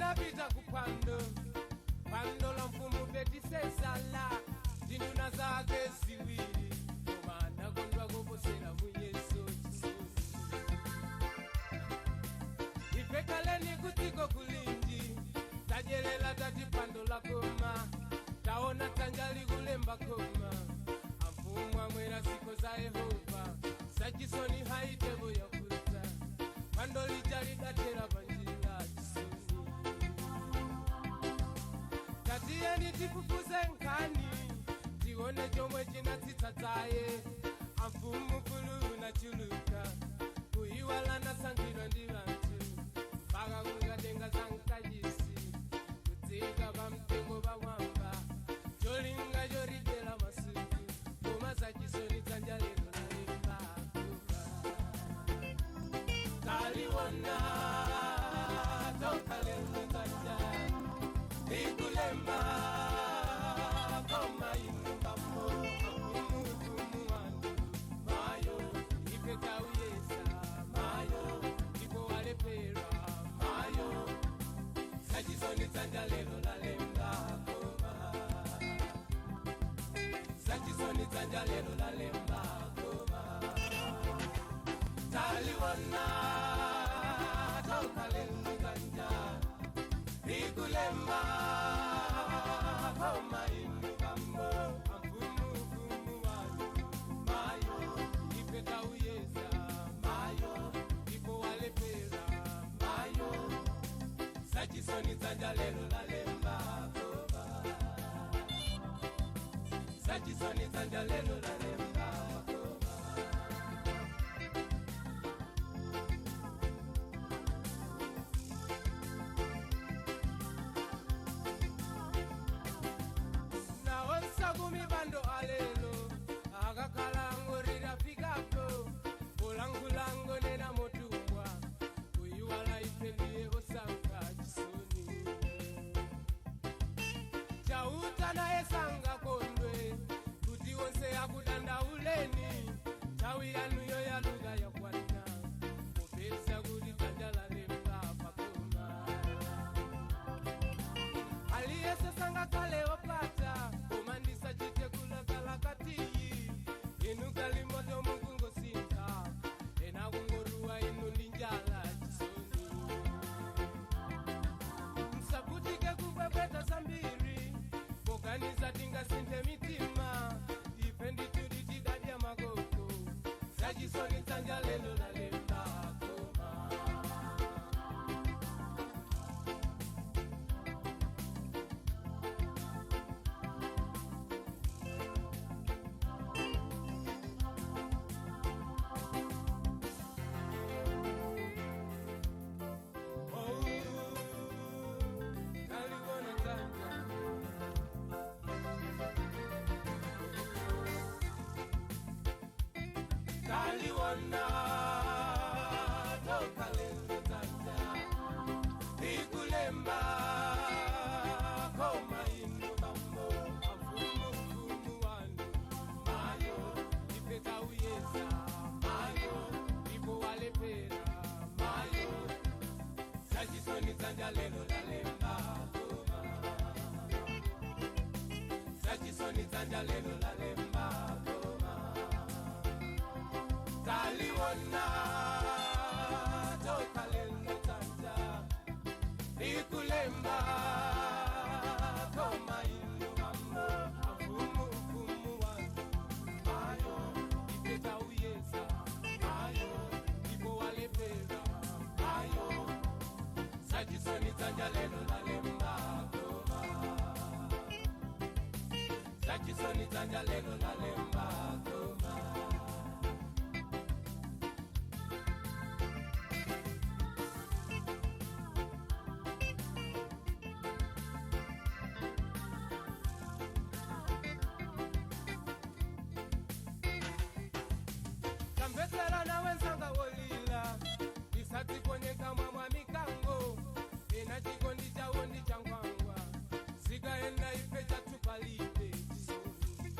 napita kupando pando la mfumu beti sesala dinuna zake ziwili komanda kondwa kuposera muyeso ipekaleni kutiko kulindi tajelela tati pando la koma taona tanjali kulemba koma amfumu amwera siko za Yehova sajisoni haitevo ya kuta pando lijali datera panjila jisoni tatieni tifufuze nkani tione chomwe chinatsitsa dzaye amfumu kulu na chuluka kuiwala na sangirwa ndi vantu paka kungatenga zankajisi kudzika pamtengo pamwamba cholinga chorijela masuku koma zachisoni dzanja lero nalemba taliwona tokalelo dzanja ikulemba koma inumbamo umutumu wandu mayo ipeka uyesa mayo ipo walepera mayo sajisoni dzanja lero lalemba koma sajisoni dzanja lero lalemba koma taliwona tokalelo dzanja ikulemba koma inumbamo amfumu wandu mayo ipeka uyesa mayo ipo walepera mayo sajisoni dzanja lero lalemba koma sajisoni dzanja lero lalemba koma kumibando alelo akakalango rirafikapo ulangulango nena motumwa kuiwala ipendie osanga chisoni chauta naye sanga kondwe kuti wonse akudanda uleni chawi yanuyo ya lugha ya kwana kupesa kuti dzanja lalemba pakoma aliyese sanga kale opata sajite kula kalakati inu kalimoto mungungo sinta ena kungorua inu linjala chisoni msabutike kupepeta sambiri boganiza tinga sinte mitima ipendi tuditigadia magoko sajisoni tanja lelo lalemba koma taliwona tokalelo dzanja ikulemba koma inumbamo amfumu wandu mayo ipeka uyesa mayo ipo walepera mayo sajisoni dzanja lero lalemba koma sajisoni dzanja lero lalemba koma taliwona tokalelo dzanja ikulemba koma inumbamo amfumu wandu mayo ipeka uyesa mayo ipo walepera mayo sajisoni dzanja lero lalemba koma sajisoni dzanja lero lalemba koma Kambetera na wenzanga wolila isati konyeka mwa mikango ena chikondi chawo ndi changwangwa zikaenda ife chatupalibe chisoni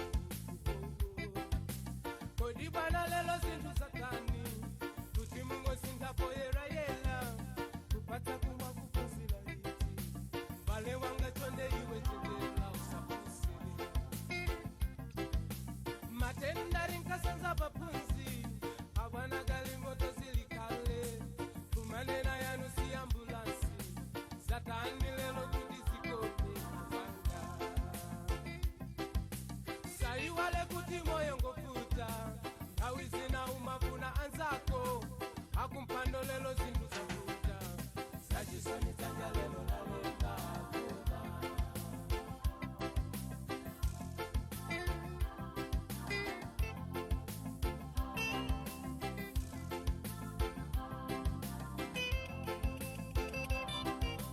kodi bwana lelo zinthu zakani kuti mungo singapoyera yela kupata kumwa kukozila iti usiwale kuti moyo ngofuta awizi na umafuna anzako akumpando lelo zindu zafuta sajisoni tanga lelo laleka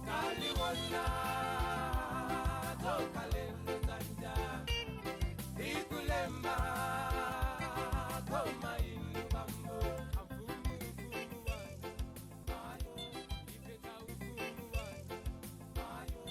kaliwona toka lelo tanja ikulemba koma inubambo afumu ufumu wangu mayo ipeka ufumu wangu mayo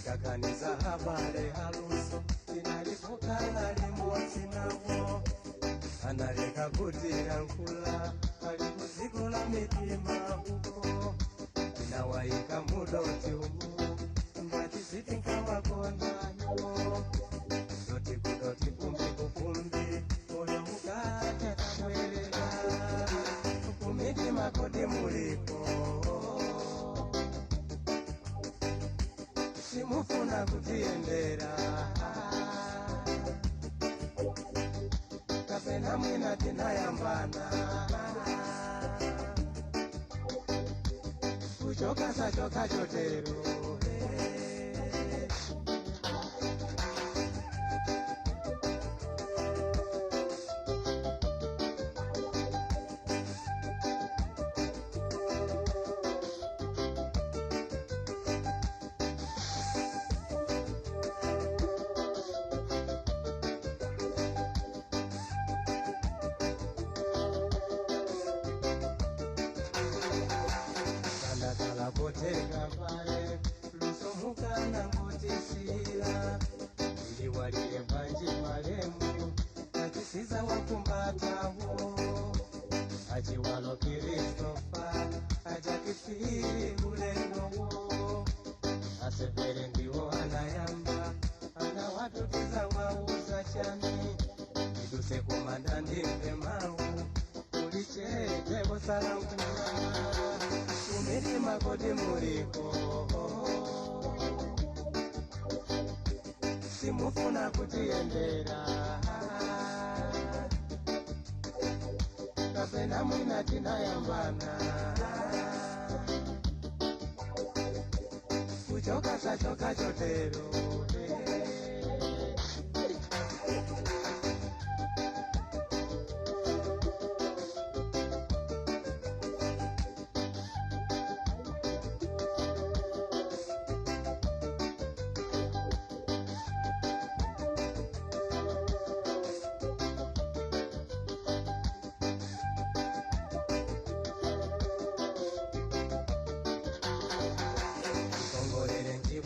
Kakanisa habari haluso inalifukana limotsi nawo analeka kutira nkula alikuzikola mitima huko inawaika mudoti umu mbatisitinkamakonayo doti kudoti kumbi kufumbi moyo mukate tabwelela kumitima kodi muliko simufuna kutiendera kapena mwina tinayambana kuchoka sachoka chotero poteka pale lusomukana ngotisira iliwalile panji malemu akisiza wakumbatawo achiwalo Kristofa ajakifiri ulengowo asevere ndiwo anayamba anawatutiza wauza chani iduse kumanda ndimpe mau ulichete bosalankuna kumitima kodi muliko simufuna kutiendera kapena mwina tinayambana kuchoka sachoka chotero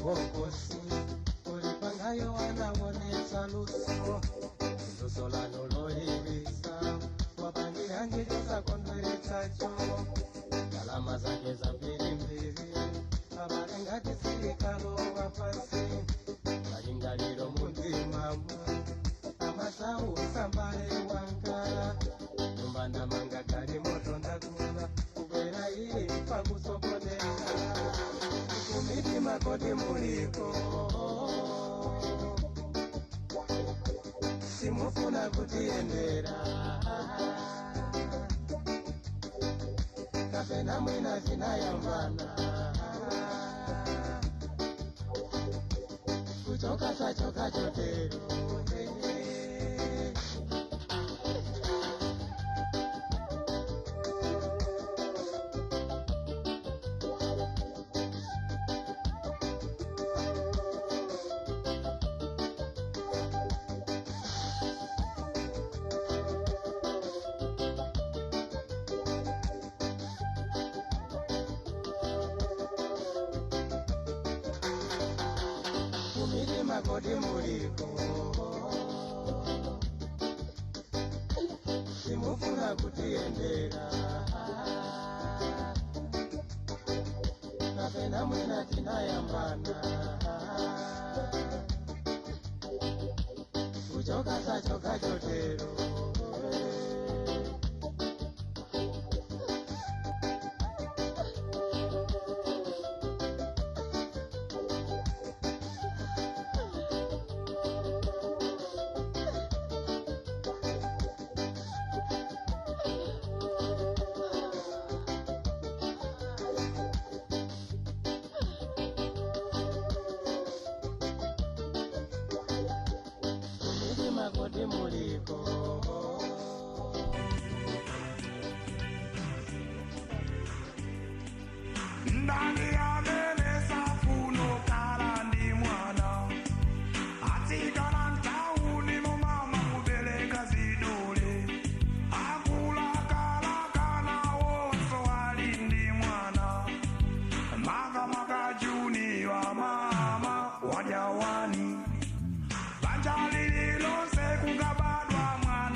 bokosi ulipangayo wanawonesa luso luso lanolohilisa wapangihangijoza kondweretsacho alama zake za mbilimbili abalengatisirikalo wapasi balingalilo mundimamu amasau sambale wanga numbanda manga kali moto ndakula kubera ifa kusokoneka kumitima kodi muliko simufuna kutiendera kapena mwina tinayambana kuchoka sachoka chotero kumitima kodi muliko mwina kutiendera kapena mwina tinayambana kuchoka sachoka chotero magoti muliko ndani ya mene safuno kala ndi mwana atikala ntauni mumama kubeleka zidule akula kala kana wonso ali ndi mwana maka juni wa mama wajawani banjali lilose kungabadwa mwana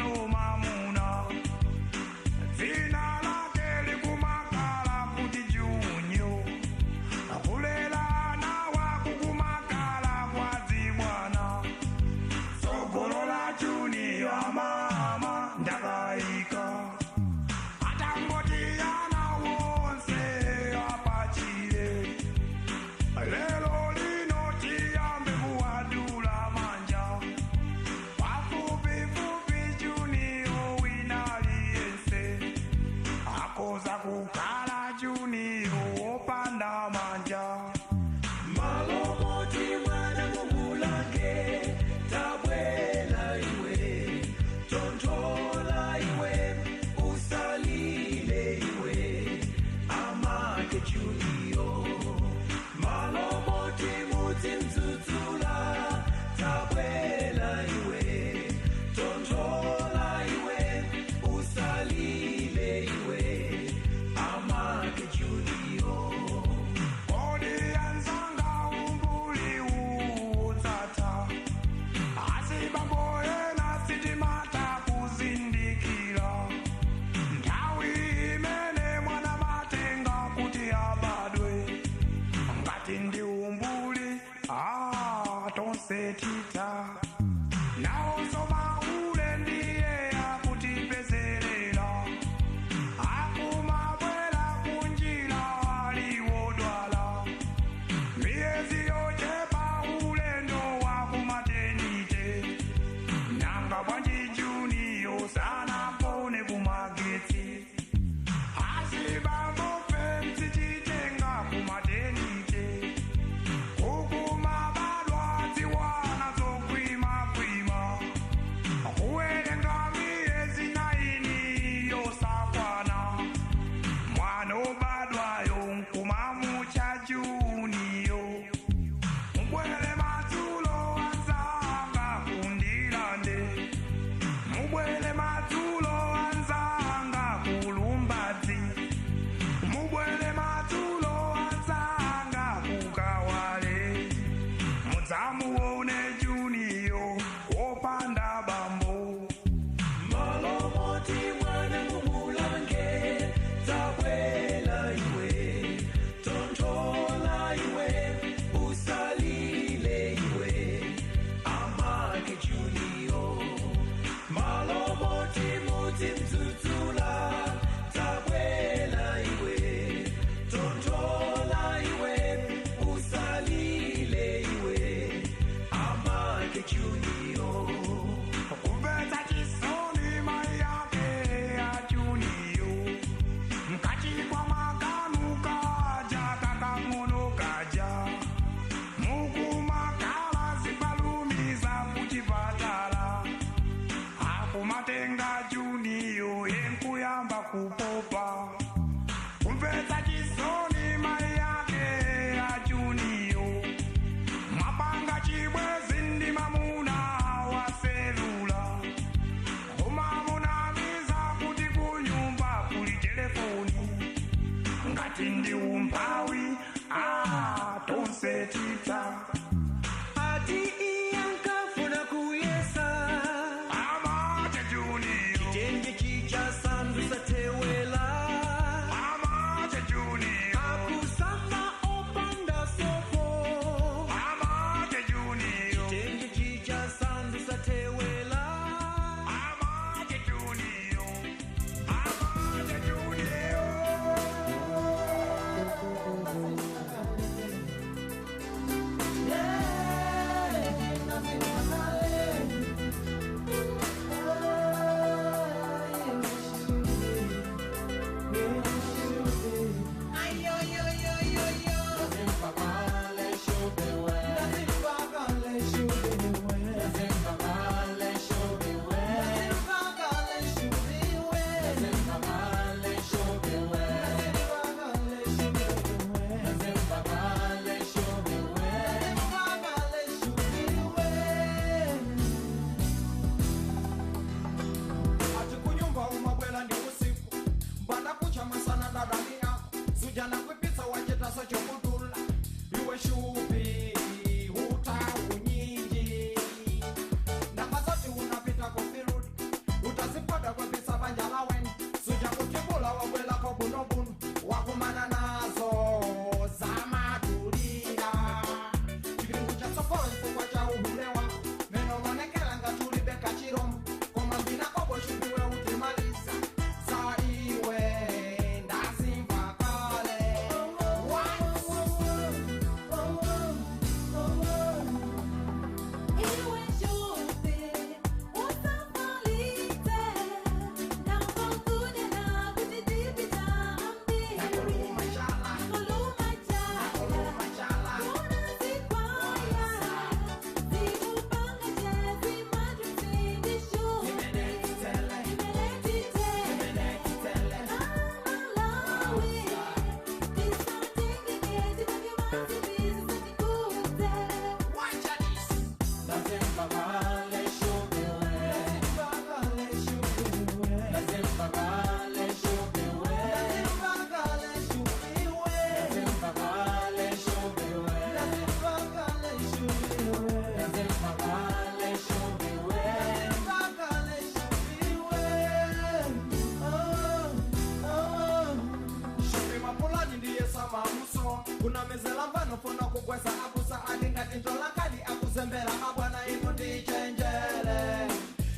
Mwezela mbano funa kukwesa akusa adingati ntola kali akuzembera abwana inu ndichenjele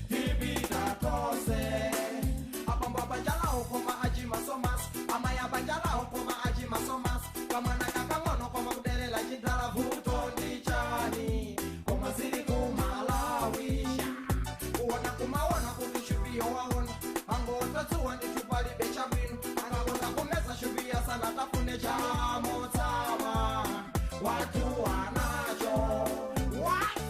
Hibita tose Abamba banjala okoma aji masomas Amaya banjala okoma aji masomas Kamana kakangono koma kudelela chindala vuto ndichani Koma ziri kumalawisha Uwana kumawana kutishubiyo waona Ango otatuwa nitupali becha binu Angakota kumeza shubia sana tafune chamo tama Watu wanacho What?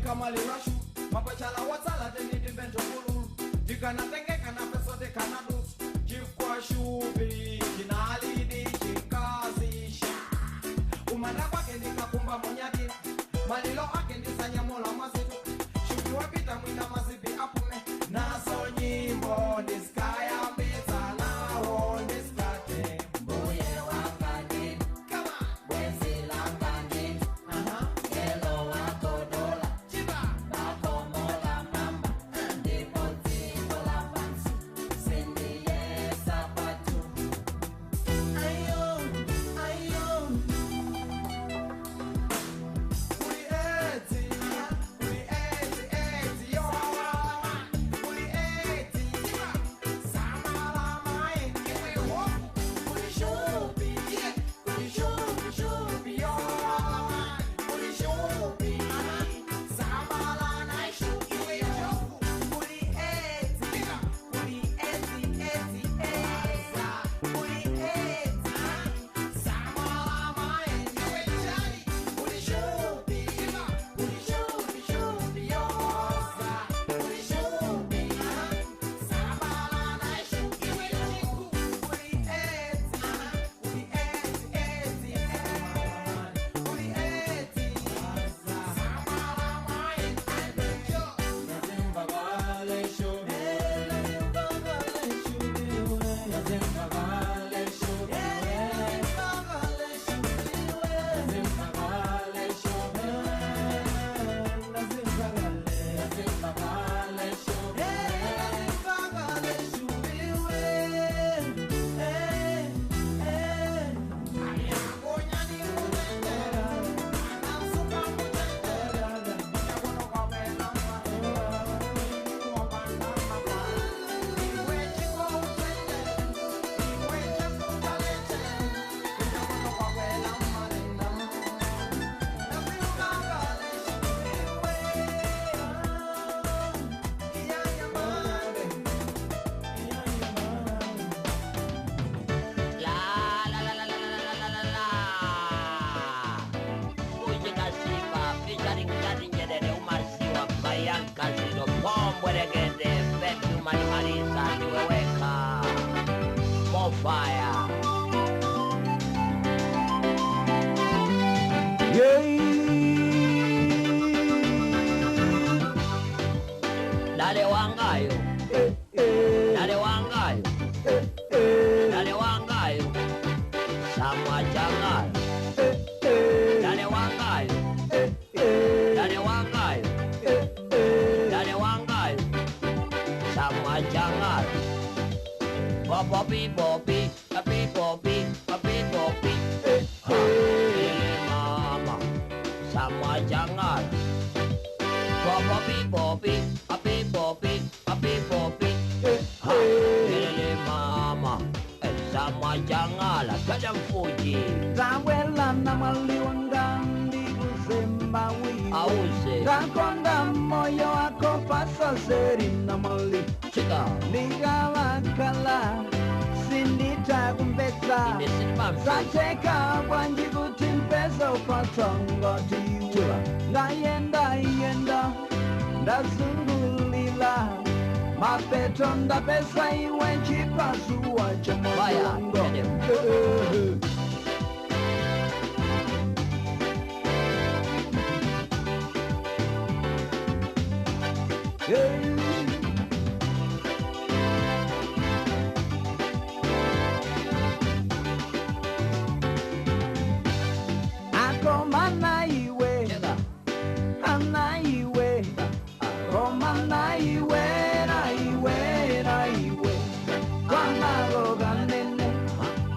Kamali rashu mapachala watsala teniti mbento kululu Dikana tengeka na peso de kanadus Jikwa shubi Jinalidi jikazisha Umana kwake nikakumba monyadina Malilo ake nisanya mola mazitu Shubi wapita mwina mazibi apume Naso nyimbo niskaya mbita nao niskate Mbuye wangani Come on Wezi langani Yelo wako dola Bako mola mamba Ndipo tiko la fansi Sindi ye sapatu Ayo Uli eti yo Uli eti Samala maengi Uli shubi yo Uli shubi Samala na shubi yo Uli eti Samala maengi Uli shubi yo Uli shubi Samala na shubi yo Uli Fire. Dale wangayo Samwa jangal Dale wangayo Samwa jangal Bobi mama Samwa jangal Bobi mama Samwa jangal Kadang fuji Zawela na maliwangandi auze Takonda moyo wako pasaseri na mali chika Ligalakala Sindita kumbeta inesinimamse Sateka wanji kuti mpesa upatanga tiwe Ndayenda ndazungulila Mapeto ndapesa iwe chipasuwa cha molongo Akomana iwe chika Ana iwe Komana iwe Na iwe Kwana roga nene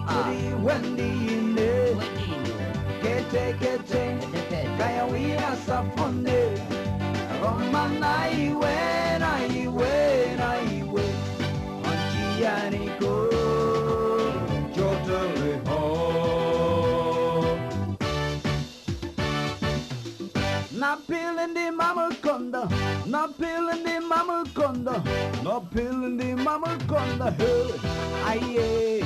Kuri wendi ine wedino Kete Kaya wira safone Komana iwe Na iwe Anchianiko Jotele ho Na pilling the mama conda, na pilling the mama conda, na pilling the mama conda, hey, aye.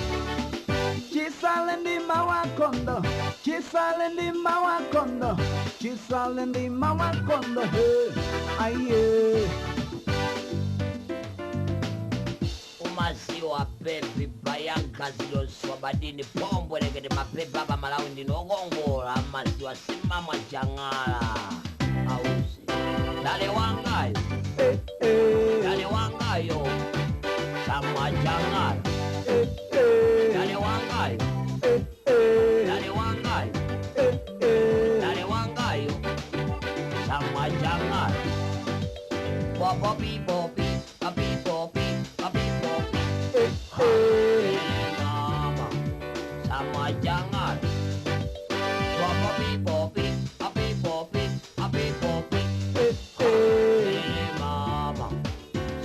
Chisalin the mawa conda, chisalin the mawa conda, chisalin the mawa conda, hey, aye. umaziwa pepi bayanka ziloswa badini pombo legede mapepi aba malawi ndinogongola amaziwa simama changala auze dale wangayo dale wangayo samwa changala dale wangayo dale wangayo dale wangayo samwa changala bobi bobi bobi bobi bobi bobi mama sama jangan bobi bobi bobi bobi bobi bobi mama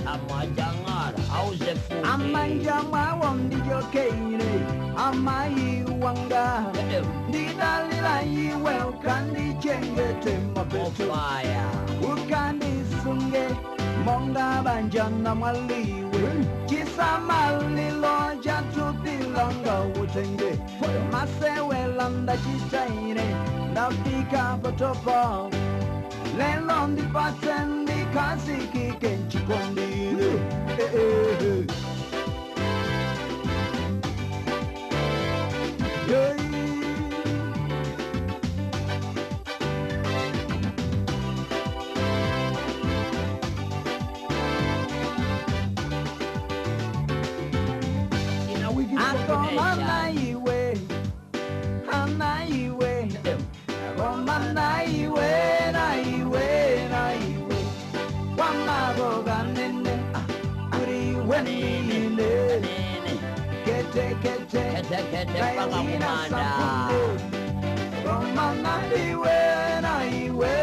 sama jangan auze fundi Amanja mawondi jokeire, amai wanga, ndidalila iwe ukandi chengete mapeto. fire Ukandi sunge monga banjana mwaliwe Chisa lilo jatu bilanga utenge Masewelanda chitaire Ndafika potopo Lelo ndipate ndikazi kike nchikondile Akomana iwe, ana iwe, akomana iwe, na iwe, wamagoga nene, uri wenine, kete, kaya wina sapunde, akomana iwe, na iwe,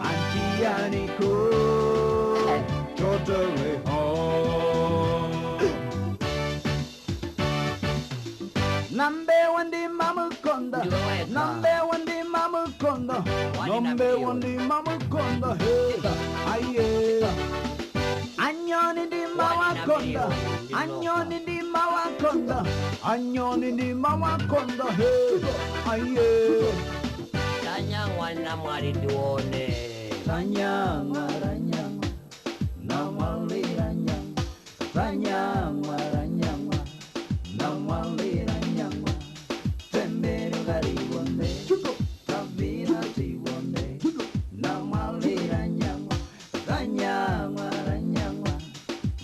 anchianiko, totally home. Number one di mama conda, number one di mama conda, number one di mama conda, hey, aye. Anyoni di mama conda, anyoni di mama conda, anyoni di mama conda, hey, aye. tanya wana mwari duone Ranyama, namwali ranyama, namwali ranyama, tembero garibonde, tabina tibonde, namwali ranyama,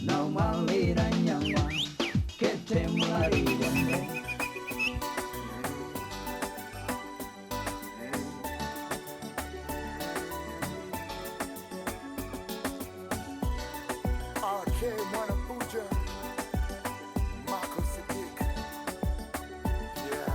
namwali ranyama, kete mwari bonde. RK Mwanabuja, Marco Sadiq. Yeah.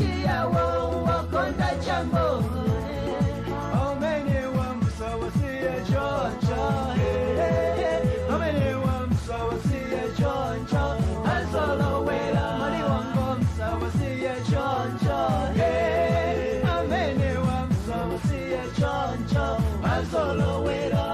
chiyawo wakonda chambo omene wamsawasiye choncho omene wamsawasiye choncho azolowela mali wango msawasiye choncho amene wamsawasiye choncho azolowela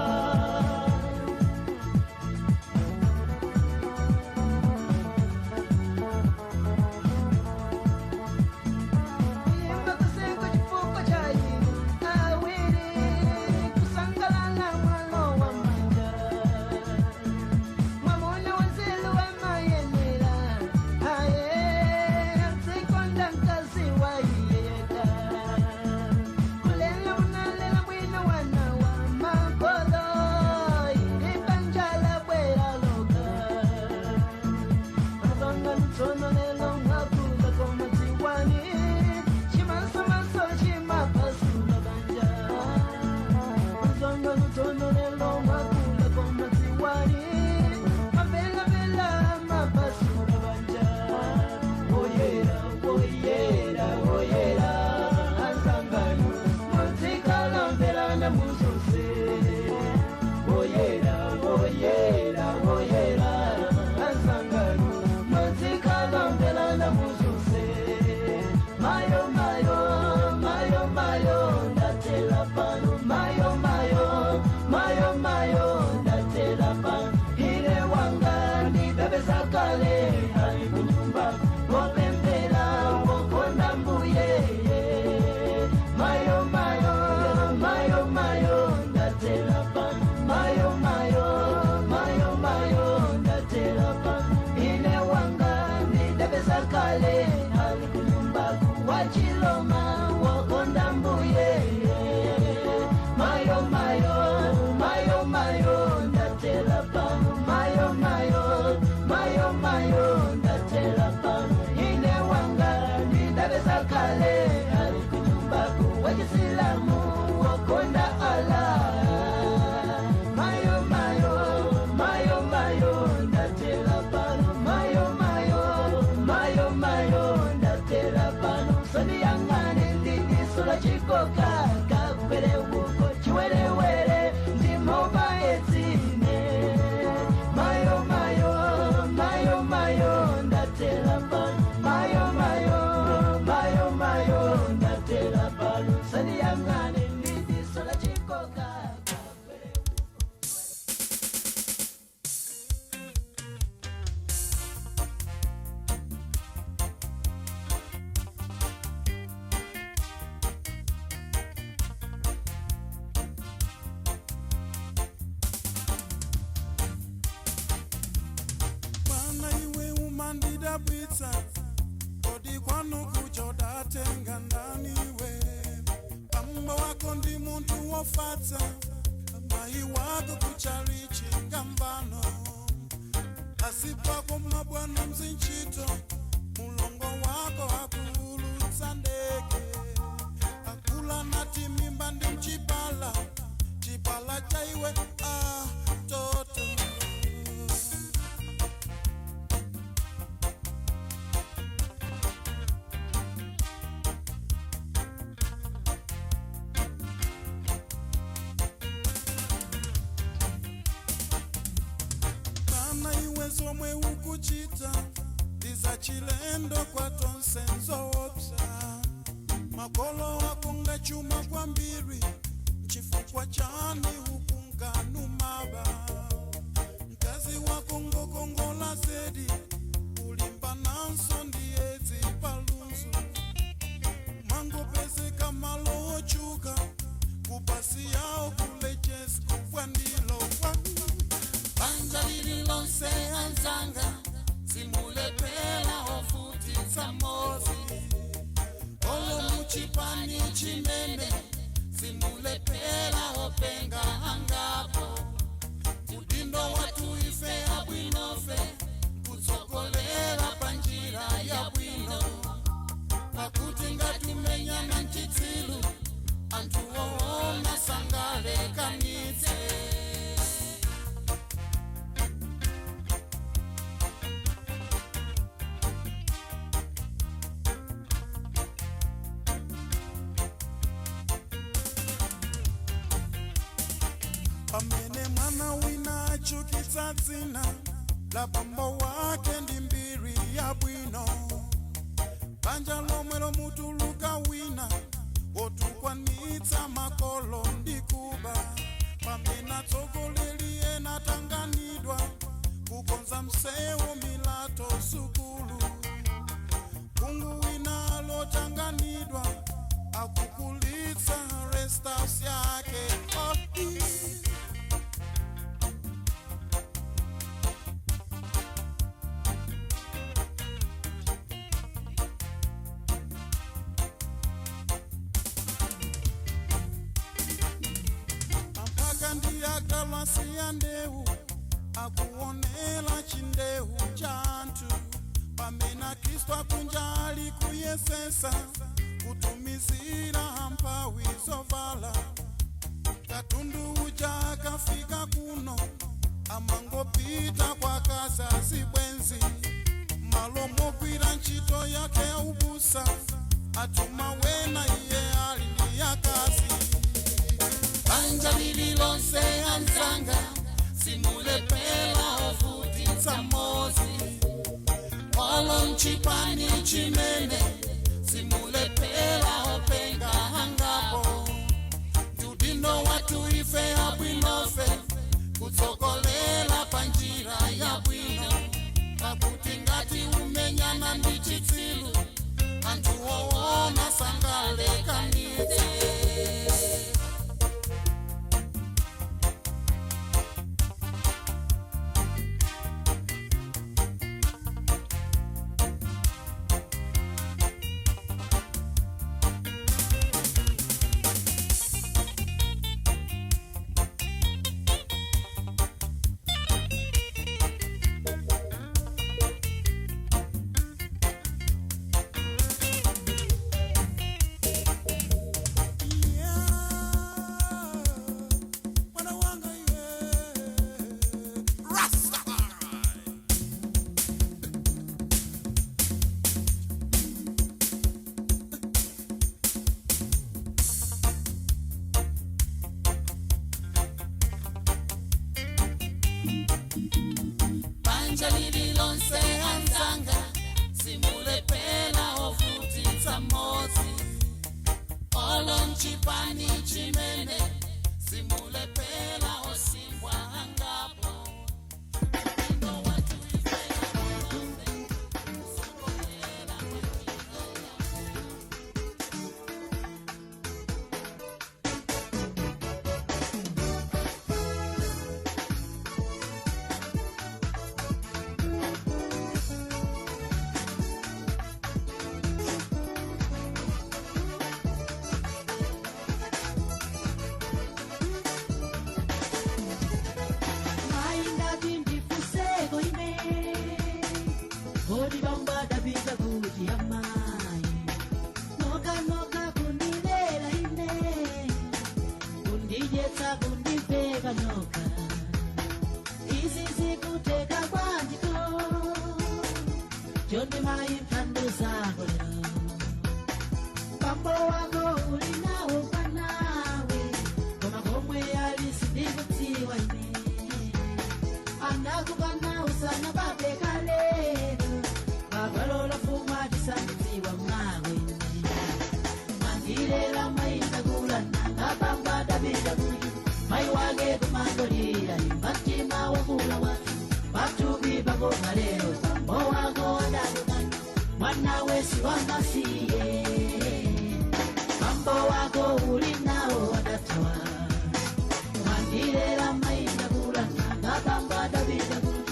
pizza kodi kwanu kuchoda tenga ndani we pamba wako ndi muntu wofatsa mai wako kuchalichi ngambano asipako mabwana mzinchito mulongo wako hakulutsa ndege akula nati mimba ndi mchipala chipala chaiwe toto somwe ukuchita ndizachilendo kwa tonse nzoopsa makolo wako ngachuma kwambiri chifukwa chani hukunganumaba mkazi wako ngokongola zedi ulimba nanso ndiyedzi palunzu mangopezeka malo ochuka kupasi yao kulechesi kufwandilo banja lililonse anzanga simulepela ofuti samozi olo muchipani chimene simulepela openga angapo udindo watu ife abwinofe kutsogolela panjira ya bwino pakuti ngatumenyana nchitsilu antu woona sangale kanitse pamene mwana wina achukitsa dzina la bambo wake ndi mbiri yabwino. Banja lomwe lomutuluka wina wotukwanitsa makolo ndi kuba. Pamene atsogoleri ena atanganidwa kukonza msewu milato sukulu. Kungu wina lotanganidwa akukulitsa rest house yake. Siya ndewu akuonela chindewu cha antu. Pamena Kristo akunjali kuyesesa kutumizira mpawi zovala. Katundu uja akafika kuno amangopita kwa kaza zibwenzi. Malomo kwira nchito yake ya ubusa atuma wena iye alini ya kazi. Banja lililonse anzanga simulepela ofutitsa mozi. Olo mchipani chimene simulepela openga hangapo. Tudindo watu ife abwinofe kutsokolela panjira ya bwino. Kakuti ngati umenyana ndi chitsilu anthu owona sangale kanitse. Banja lililonse anzanga simulepela ofutitsa mozi. Olo mchipani chimene simulepela osimbwa hangapo. Tudindo watu ife abwinofe kutsokolela panjira Jonde mai mtando zako leo. Bambo wako ulinawo panawe. Koma komwe alisidivutiwa ine. Anakukana usana babe kalero. Babalola fuma disambitiwa mnawe ine. Mandilela maina gulana. Ngabamba dabida guyu. Mai wage kumangolila. Imbatima wakula watu. Batu bibago kalero. Bambo wako mwana wesi wamasiye. Bambo wako ulinao wadatawa. Mandirela maina gulana. Ngabamba dabida guyu.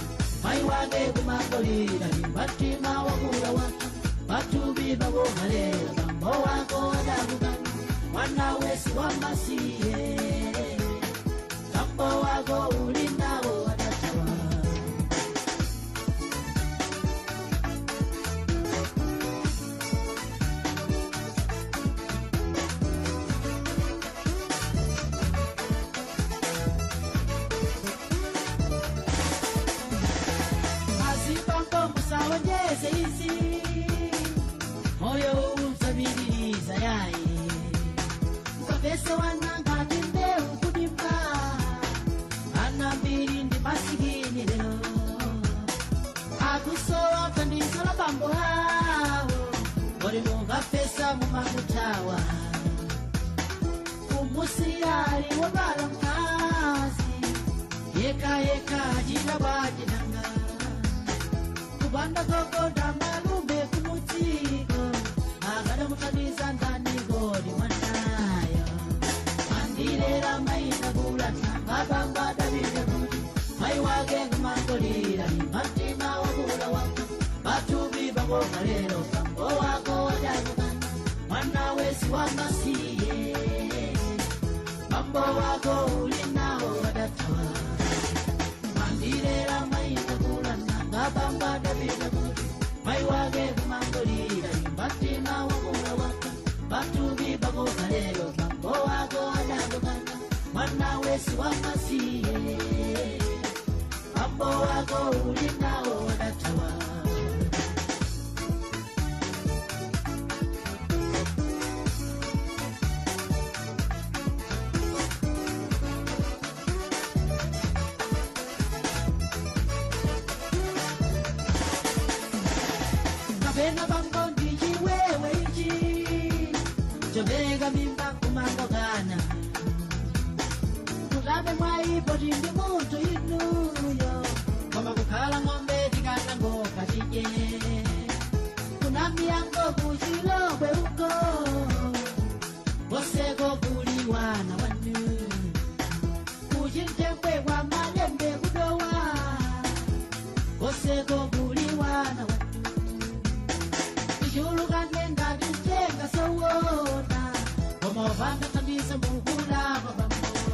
Mai wage kumangolila. Imbatima wakula watu. Batu bibago kalero. Bambo wako wadabugana. Mwana wesi wamasiye. Bambo wako ulinao wadatawa. Onyeze izi moyo umsabiliza yaye msafese wananga timbe ukudimba mumamutawa umusiyali wabala mkazi yeka yeka jinabajinanga kubanda kokoda malume kumutiko agada mukaniza ndani godi mwanayo mandilera maina bulata babamba dabide gudi maiwage kumangolira ni matima wabula wako batubi baboka lero kambo wako wadagana mwana wesi wamasiye mambo wako ulinao wadatawa mandilera maina bulata babamba dabide gudi maiwage kumangolira ni matima wabula wako batubi baboka lero kambo wako wadagana mwana wesi wamasiye mambo wako ulinao wadatawa Kapena bangondi jiwewe iji Jomega mimba kumangogana Kulabe mwaipo jimbi muntu inuyo Mama kukala ngombe tigana ngoka chije Kunami yango kujilogwe uko Bosego kuliwana wanu Kujintemwe wa malembe kudowa Bosego kuliwana wanu Shulugane ngadi jenga sawona Omovanga kabisa mukula babambo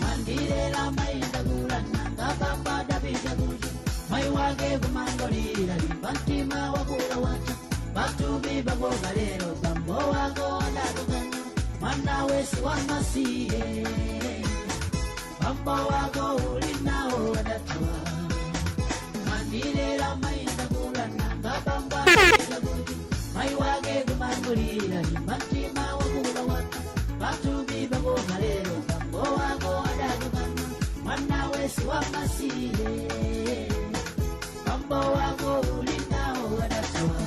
Mandire la mainda gulana Ngabamba dabija guju Maiwage kumangolira Libantima wakula wacha Batubi baboga lero Bambo wako adagogana Mana wesi wamasiye Bambo wako ulinao adatawa Mandire la mainda gulana Ngabamba maiwage kumangolira limatima wakula waka batubi baboga lero kambo wako adagogana mwana wesi wamasiye kambo wako ulinao adatawa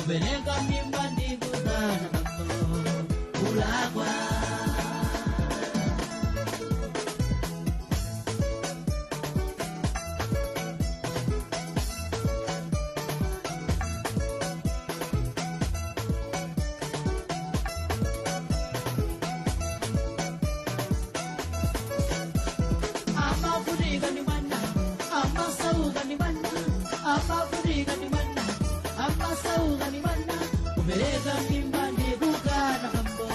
Benega mimba ndigudana bako ulagwa Ama furiga ni mana ama sauga ni mana ama furiga ni mana ama sauga ni mana umeleza mimba ndigugana kambo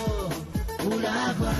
ulagwa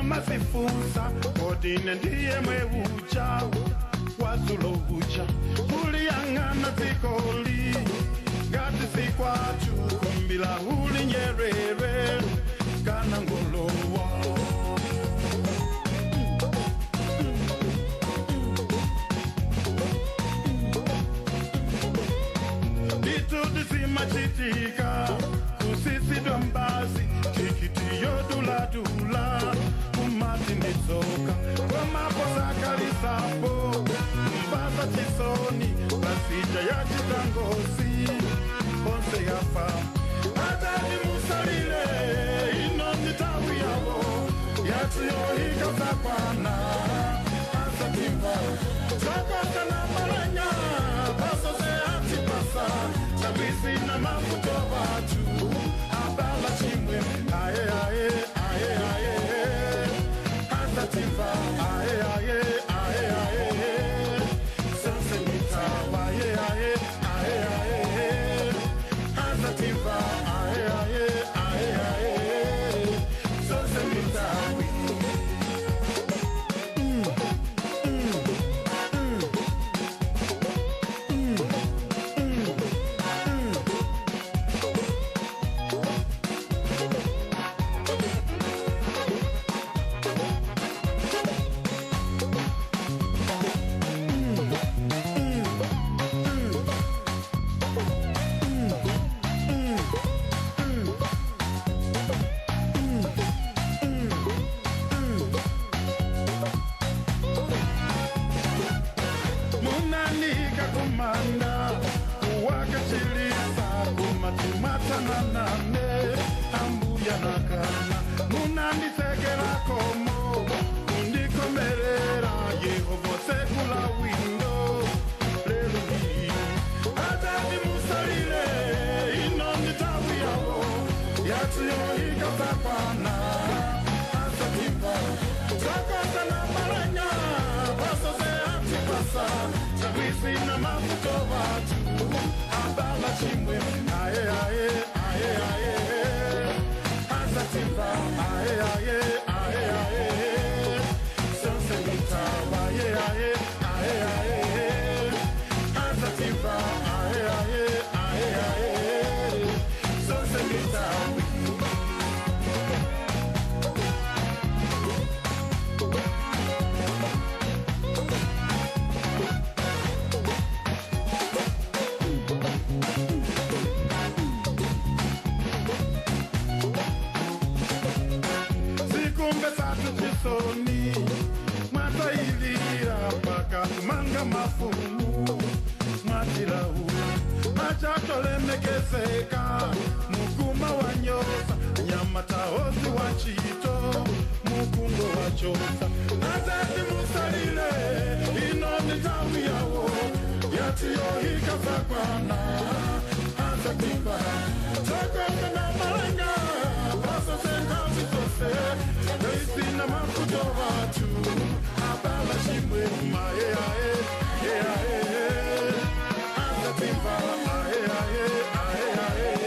Masifusa Odine ndiye mweucha Wazulo ucha Uliangana zikoli Gati sikwatu Kumbila huli nyerere Kana ngolowa Ditu disima chitika Kusisi dombazi Kikiti yodula dula Umati nitsoka Wama posaka lisapo chisoni basija ya chitangosi onse yafa atani musalile ino mitawi yabo yatuyohika zakwana asatimba zakota na maranya baso se atipasa tabisi na mafuto watu abala chimwe aye aye aye aye asatimba aye aye aye aye sanse mitawa aye aye aye aye asatimba aye aye aye aye sanse mitawi mukuma wanyosa nyamata ozi wachito mukungo wachosa atati musalile ino nitawi yawo yatiyohika zakwana azatimba zakwana na maranga baso senkazi tose reisi na mafuto watu abala shimwe mae ae ae azatimba ae ae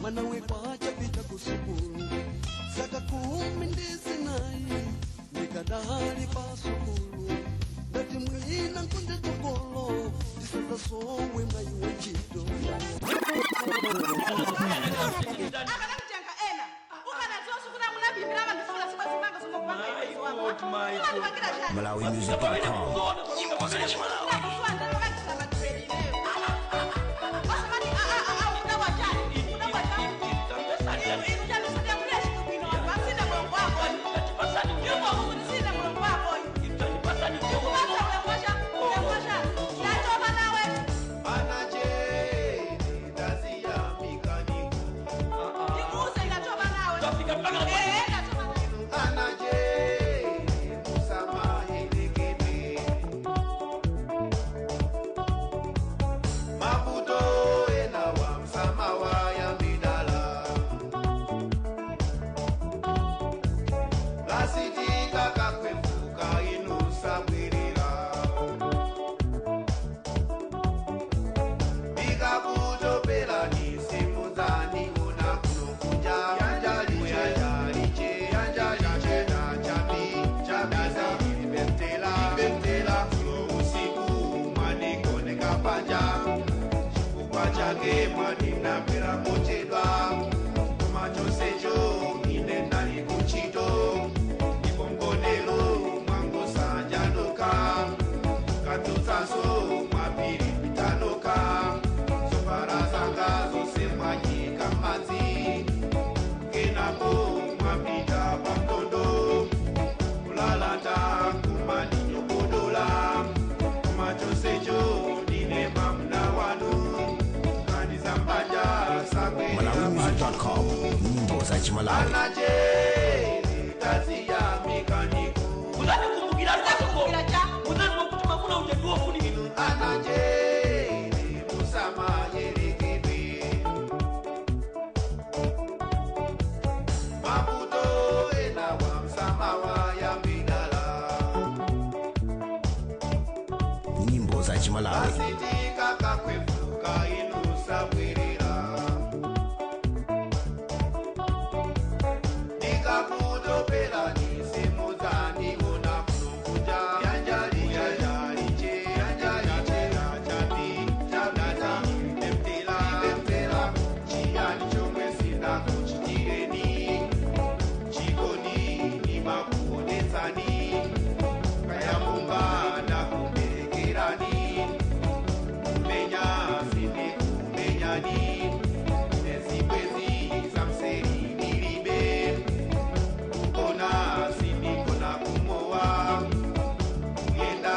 Manawe kwacha pita kusukuru Saka kumi ndisi nai Nikadahari pasukuru Dati mwina nkunde tukolo Disata sowe mbayi wachito Akakujenga ena ukana zosu kuna munabi miraba ndifula siba simanga somo kupanga iwezo wako MalawiMusic.com Anaje, Musama, Elegebe. kapanja chifukwa chake mwadinambira mochedwa koma chonsecho ine ndali kuchito ndipo mgonero mwangosanjanoka katutsaso mwapiri pitanoka zoparazanga zose mwanyika madzi kenako mwapita pamtondo kulalata kumaninyokodola kumachosecho nine mamuna wanu kanizambanja MalawiMusic.com nyimbo za Chimalawi. anaje kazi ya mikaniku Kumbukira cha muzani kutuma kuna ujaduo kuni anaje musama yerekebe mabuto ena wa msama wa ya midala Nyimbo za Chimalawi. asitika kakwefuka inusa bwirira nikakutopela nisimuzani ona kulunguja yanjali che chati chabata emtela chiyani chomwe sinakuchitireni chikoni nimakuonetsani kayamumba ndakuberekerani kumenya sindikumenyani nezikwezi zamseri nilibe kukona sindikona kumowa kuyenda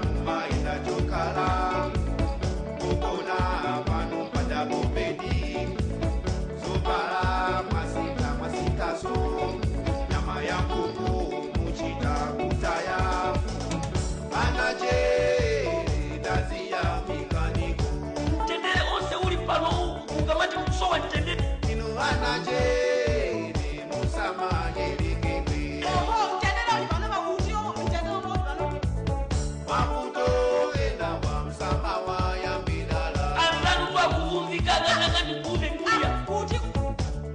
mumaenda chokala kukona pano padabobedi zopala mwasitaso nyama ya kuku muchita kutaya anaje dazi ya mikaniku tendele onse uli pano ungamati msowa tendele inu anaje musama yerekebe Oho, mtendele ulipano mabuti oho, mtendele ulipano. mabuto ena wa msama wa ya midala anzanu kwa kuvumvikana nakati kuve kuya Kuti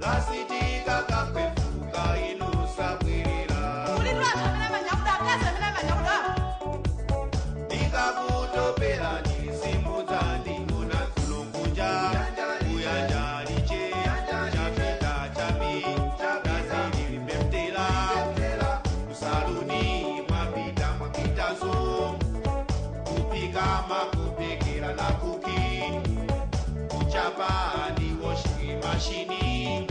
lasitika kakwefuka inusa bwirira kulitwa chamena manyakuda akaza mena manyakuda. nikakutopela nisimuzandingona kulunguja uyanjaliche chapita chapi chakazilipemtela usaluni mwapitazo kupika makupekela na kuki kuchapa ndiwoshi mashini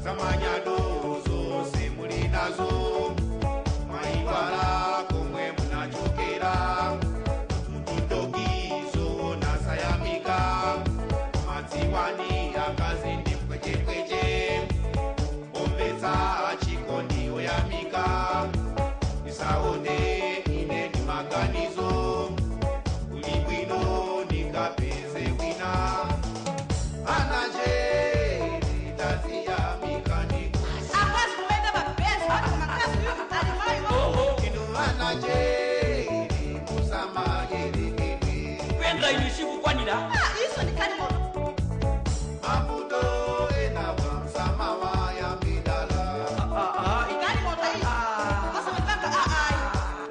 zamanyado zose muli nazo mwaibala komwe munachokera mtundogizo nasayamika madziwani akazindi mpwechepweche ombetsa chikondi oyamika isaone ine ni maganizo kuli bwino nikapeze wina anaje tazi ya mikaniku Akazi kumenda mabezi, watu kumakazi huyu mtali mayo. inu anaje musama yerekebe kwenda inishiku kwanira Iso ni kani moto. mabuto ena wa msama wa ya midala Ikani moto hii. Asa mtaka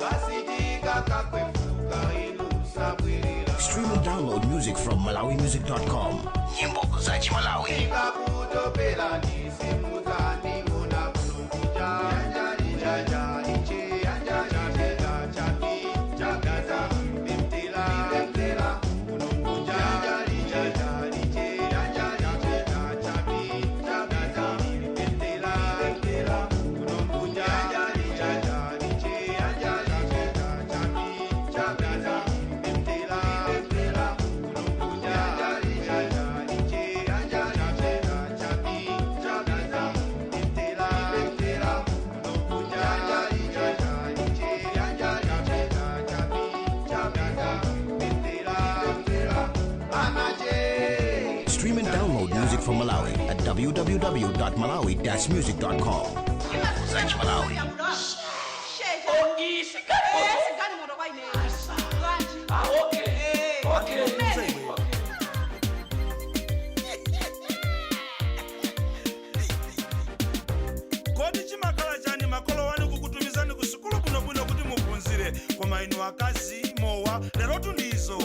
lasitika kakwefuka inusa bwirira Stream and download music from MalawiMusic.com. Nyimbo za Chimalawi. nikakutopela nisimuzani ona kulunguja yanjaliche chapita chapi chagaza bimtela kulunguja yanjaliche chapi chagaza bimtela kulunguja yanjaliche chapi chagaza bimtela kulunguja Stream and download music from Malawi at www.malawi-music.com. Search Malawi. oh isikani moto ah okay kodi chimakhala chani makolo wanu kukutumizani kusukulu kuno kuti muphunzire koma inu akazi mowa lero tundizo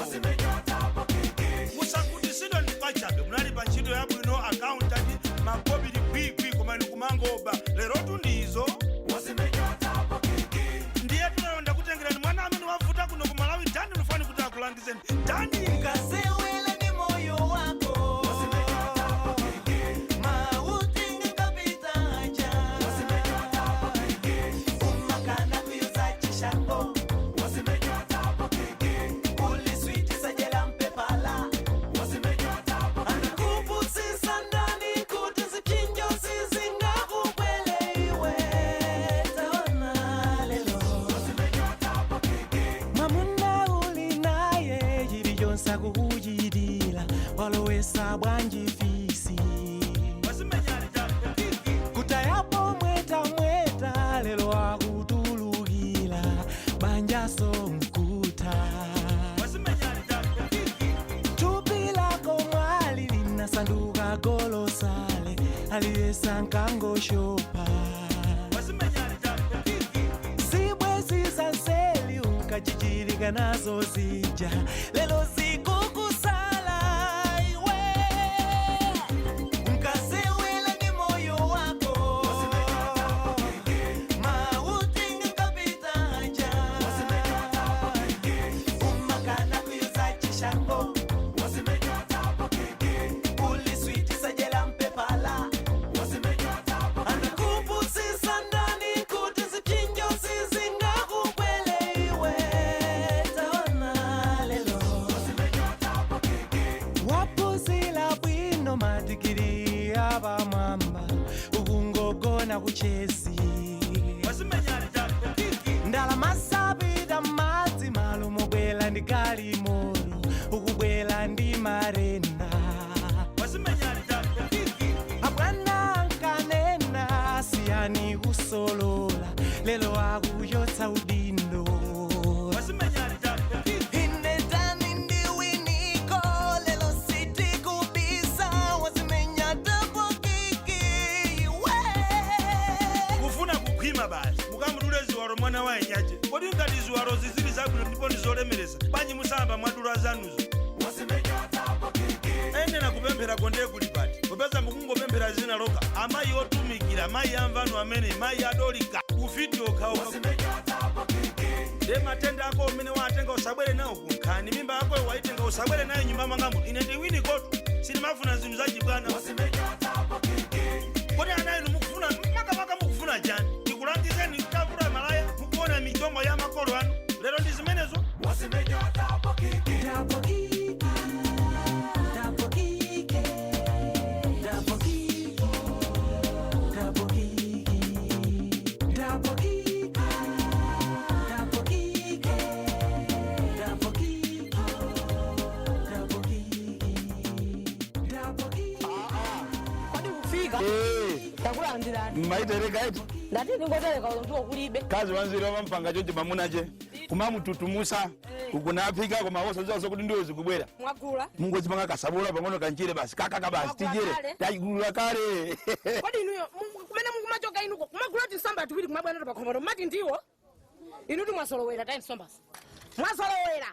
ndesa kukuchitira walowesa bwanji fisi kutayapo mweta lelo akutulukira banjaso mkuta tupi lako mwali linasanduka golosale aliyesa nkangoshopa zibwezi za nseli ukachichirika nazo zija lelo zikukusala iwe nkasewela ni moyo wako mautinga kapitaja umakana kuyuza chishango uliswiti sajela mpepala anakupusisa ndani kuti zichinjo zizinga kukwele iwe taona lelo wapuzila bwino madigiri abamwamba ukungogona kuchezi ndalama sabida madzi malumo bwela ndi kalimoro ukubwela ndi marenda abwana nkanena siyani kusolola lelo akuyotsa udindo inetani ndiwiniko lelo siti kubisa wazimenya tapo kiki kufuna kukhwima basi mukamudule ziwalo mwana wa enyaje kodi ngati ziwalo zizili zabwino ndipo ndizolemereza banji musamba mwadula zanuzo enena kupemphera gonde kulipati popeza mukungopemphera zina loka amayi otumikira mayi amvano amene mayi adolika ufiti okhaokha de matenda ako umene watenga usabwere nawo kunkhani mimba yako waitenga usabwere nayo nyumba mwangamu ine ndiwini kotu silimafuna zinthu zachibwana kodi anayi mukufuna makamaka mukufuna jani ndikulangizeni kavula malaya mukuona michongo ya makolo anu lero ndi zimenezo maitereka eti ndati ndingotereka ulontuko kulibe kazi wanzira wampanga chonje mamunache kumamututumusa kukunaphika koma wosozaso kuti ndiwo zikubwera mwagula mungozipanga kasabula pang'ono kanchire basi kakaka basi tijere tayigulula kale kodi inuyo kumene mukumachoka inuko kumagula tisamba tuwiri kumabwana pakhomero mati ndiwo inuti mwasolowera tani sombasi mwasolowera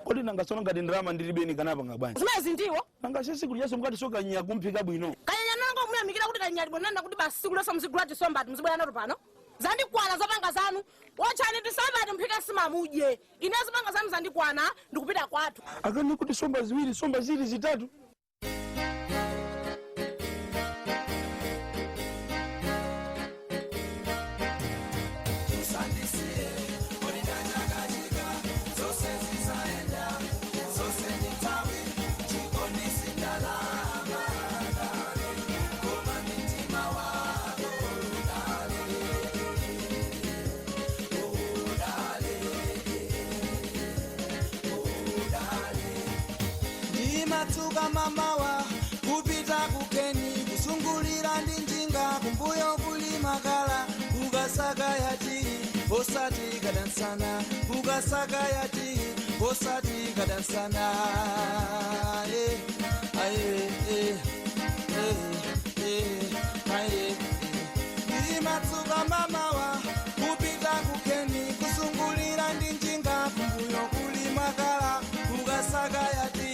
kodi nangasono ngati ndirama ndilibeni kanapanga bwanji zimezi ndiwo nanga sisi kuti yeso mukati soka nya kumphika bwino kanyanya nango muyamikira kuti kanyali bonanda kuti basi sikulesa mzigula tisomba mzibwera nato pano zandikwana zopanga zanu wochani tisamba mphika simamudye ine zopanga zanu zandikwana ndikupita kwathu akani kuti somba ziwiri somba zili zitatu matuka mamawa kupita kukeni kusungulira ndi njinga kumbuyo kuli makala kukasaka yati osati kadansana kukasaka yati osati kadansana matuka mamawa kupita kukeni kusungulira ndi njinga kumbuyo kuli makala kukasaka yati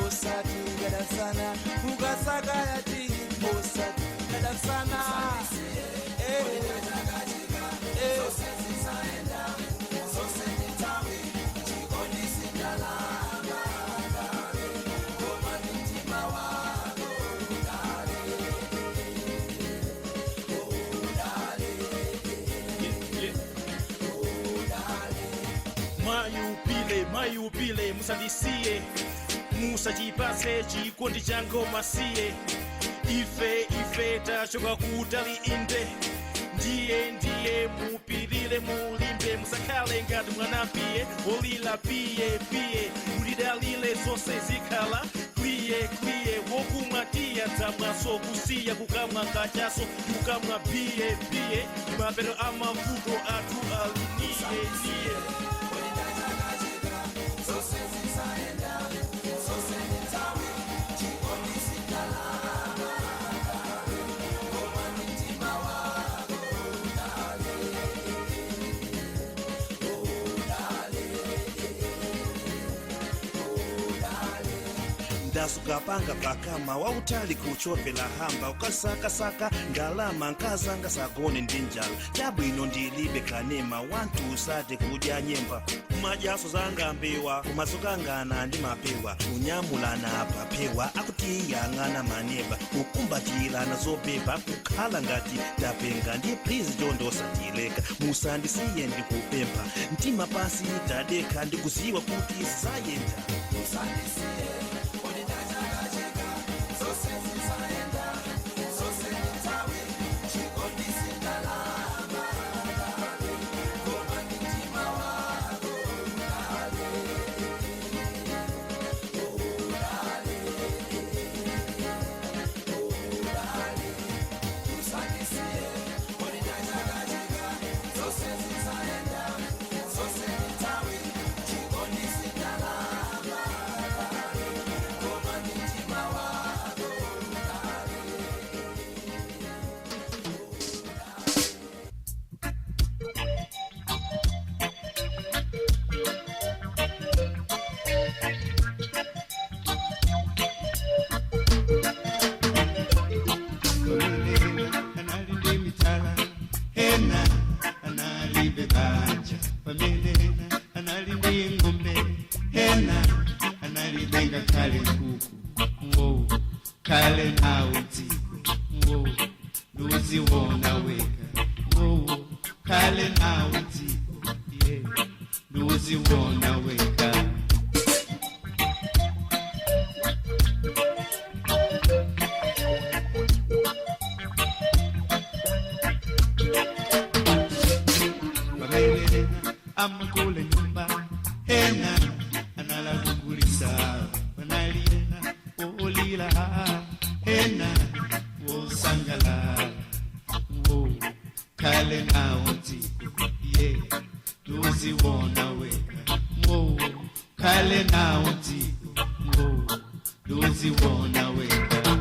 osati kadansana kukasaka yati osati kadansana mayupile musandisiye musachipase chikondi chango masiye ife tachoka kutali inde ndiye mupilile mulimbe pie musakale ngati mwana pie olila pie ulidalile zonse zikhala kwiye wokumwa tiya dzamwaso kusiya kukamwa kachaso kukamwa pie mapero amavuto athu aliniye ndasukapanga pakama wautali kuchopela hamba ukasakasaka ndalama nkazanga sagone ndi njala chabwino ndilibe kanema wantu usate kudya nyemba kumajaso zanga mbewa kumasukangana ndi mapewa unyamulana papewa akutiyang'ana maneba ukumbatilana zobeba kukhala ngati tapenga ndi please jondosatileka musandisiye ndikupempha mtima pasi tadeka ndikuziwa kuti zayenda musandisiye amakule nyumba hena analazungulisa wanaliena olila hena wosangala wo kale naoti ye tuziwona weka wo kale naoti wo tuziwona weka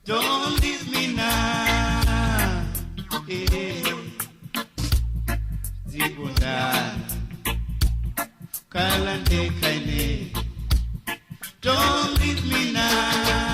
Don't leave me now. Zibundana kalande kaine. Don't leave me now.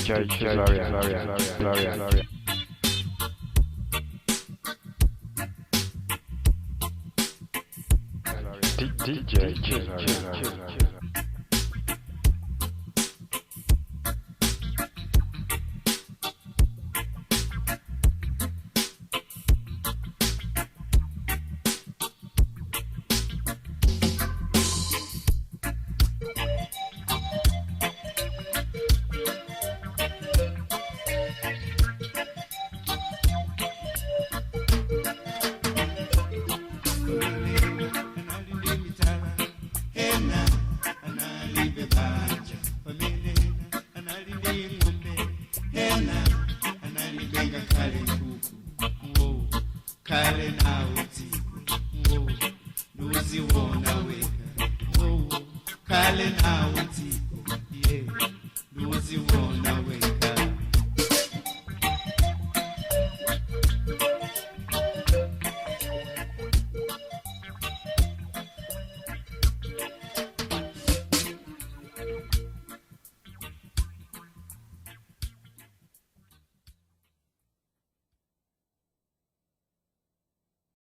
DJ Chilaria. DJ Chilaria. Kale na usiku, nuziwona weka. Kale na usiku, nuziwona weka.